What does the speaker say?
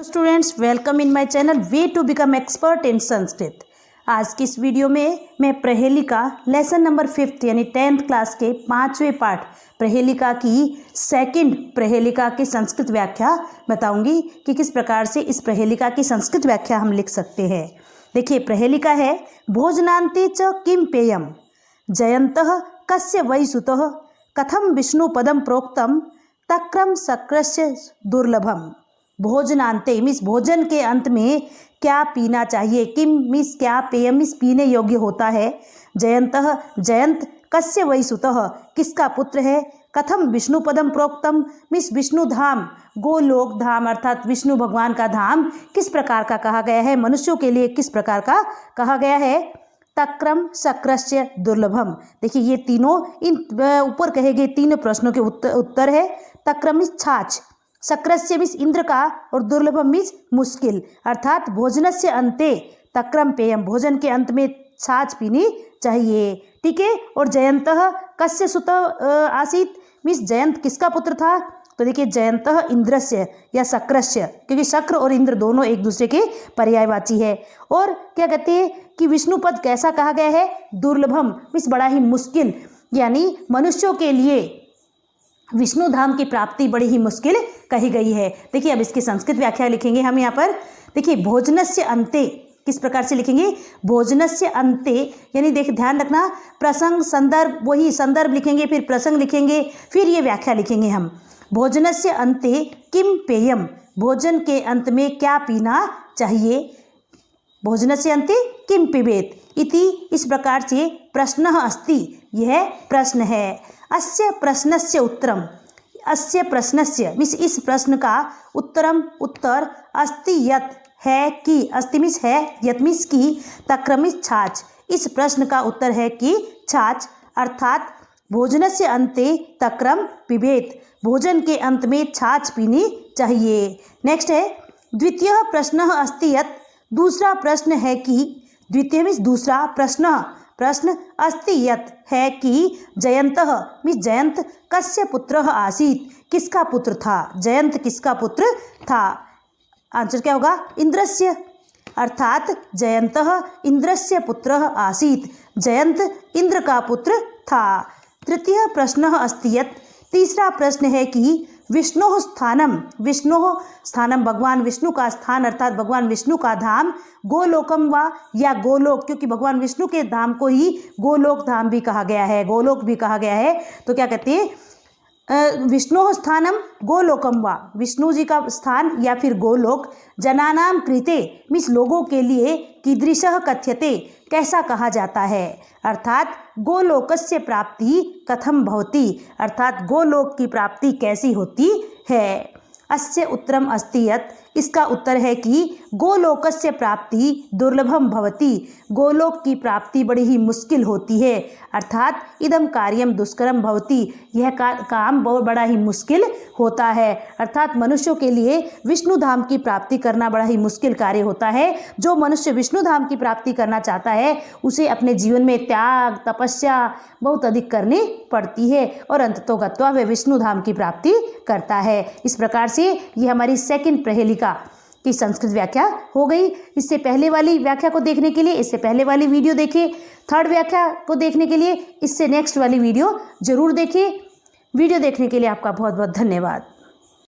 Students, welcome in my channel way to become expert in Sanskrit. आज की इस video में मैं प्रहेलिका लेसन नंबर 5th यानी 10th क्लास के 5वें पाठ प्रहेलिका की सेकंड प्रहेलिका की संस्कृत व्याख्या बताऊंगी कि किस प्रकार से इस प्रहेलिका की संस्कृत व्याख्या हम लिख सकते हैं। देखिए, प्रहेलिका है भोजनान्ते च किम पेयम जयन्तः कस्य वै सुतः कथम विष्णु पदम प्रोक्तम तक्रम शक्रस्य दुर्लभम। भोजनान्ते मीन्स भोजन के अंत में क्या पीना चाहिए, किम मीन्स क्या, पेयम मीन्स पीने योग्य होता है, जयंतः जयंत, कस्य वै सुतः किसका पुत्र है, कथम विष्णु पदम प्रोक्तम मीन्स विष्णु धाम, गोलोक धाम अर्थात विष्णु भगवान का धाम किस प्रकार का कहा गया है, मनुष्यों के लिए किस प्रकार का कहा गया है, तक्रम शक्रस्य दुर्लभम। देखिए, ये तीनों इन ऊपर कहे गए तीनों प्रश्नों के उत्तर है। तक्रम मीन्स छाछ, शक्रस्य मीन्स इंद्र का और दुर्लभम मीन्स मुश्किल, अर्थात भोजनस्य अन्ते तक्रम पेयम, भोजन के अंत में छाछ पीनी चाहिए। ठीक है। और जयंतः कस्य सुत आसीत मीन्स जयंत किसका पुत्र था, तो देखिए जयंतः इंद्रस्य या शक्रस्य, क्योंकि शक्र और इंद्र दोनों एक दूसरे के पर्यायवाची है। और क्या कहते हैं कि विष्णु पद कैसा कहा गया है, दुर्लभम मीन्स बड़ा ही मुश्किल, यानी मनुष्यों के लिए विष्णु धाम की प्राप्ति बड़ी ही मुश्किल कही गई है। देखिए, अब इसकी संस्कृत व्याख्या लिखेंगे हम यहाँ पर। देखिए, भोजनस्य अन्ते किस प्रकार से लिखेंगे, भोजनस्य अन्ते यानी देख ध्यान रखना, प्रसंग संदर्भ, वही संदर्भ लिखेंगे, फिर प्रसंग लिखेंगे, फिर ये व्याख्या लिखेंगे हम। भोजनस्य अन्ते किम पेयम, भोजन के अंत में क्या पीना चाहिए, भोजनस्य अन्ते किम पिबेत इति, इस प्रकार से प्रश्नः अस्ति, यह प्रश्न है। अस्य प्रश्नस्य उत्तरम, अस्य प्रश्नस्य मीन्स इस प्रश्न का उत्तरम उत्तर, अस्ति यत् है कि, अस्ति मीन्स है, यत् मीन्स की, तक्रम मीन्स छाछ, इस प्रश्न का उत्तर है कि छाछ, अर्थात भोजनस्य अन्ते तक्रम पिबेत, भोजन के अंत में छाछ पीनी चाहिए। नेक्स्ट है द्वितीय प्रश्न अस्ति यत्, दूसरा प्रश्न है कि, द्वितीय मीन्स दूसरा, प्रश्न अस्ति यत् है कि, जयंतः मीन्स जयंत, कस्य पुत्रः आसीत किसका पुत्र था, जयंत किसका पुत्र था, आंसर क्या होगा, इंद्रस्य, अर्थात जयंतः इंद्रस्य पुत्रः आसीत, जयंत इंद्र का पुत्र था। तृतीय प्रश्न अस्ति यत्, तीसरा प्रश्न है कि, विष्णु स्थानम, विष्णु स्थानम भगवान विष्णु का स्थान अर्थात भगवान विष्णु का धाम, गोलोकम वा या गोलोक, क्योंकि भगवान विष्णु के धाम को ही गोलोक धाम भी कहा गया है, गोलोक भी कहा गया है। तो क्या कहते हैं, विष्णु स्थानम गोलोकम वा, विष्णु जी का स्थान या फिर गोलोक, जनानाम कृते मीन्स लोगों के लिए, कीदृशः कथ्यते कैसा कहा जाता है, अर्थात गोलोकस्य प्राप्ति कथम भवति, अर्थात गोलोक की प्राप्ति कैसी होती है। अस्य उत्तरम अस्ति यत्, इसका उत्तर है कि गोलोकस्य प्राप्ति दुर्लभम भवति, गोलोक की प्राप्ति बड़ी ही मुश्किल होती है, अर्थात इदम कार्यम दुष्करम भवति, यह काम बहुत बड़ा ही मुश्किल होता है, अर्थात मनुष्यों के लिए विष्णु धाम की प्राप्ति करना बड़ा ही मुश्किल कार्य होता है। जो मनुष्य विष्णु धाम की प्राप्ति करना चाहता है उसे अपने जीवन में त्याग तपस्या बहुत अधिक करनी पड़ती है और अंततो गत्वा वह विष्णु धाम की प्राप्ति करता है। इस प्रकार से ये हमारी सेकंड प्रहेलिका की संस्कृत व्याख्या हो गई। इससे पहले वाली व्याख्या को देखने के लिए इससे पहले वाली वीडियो देखिए, थर्ड व्याख्या को देखने के लिए इससे नेक्स्ट वाली वीडियो जरूर देखिए। वीडियो देखने के लिए आपका बहुत बहुत धन्यवाद।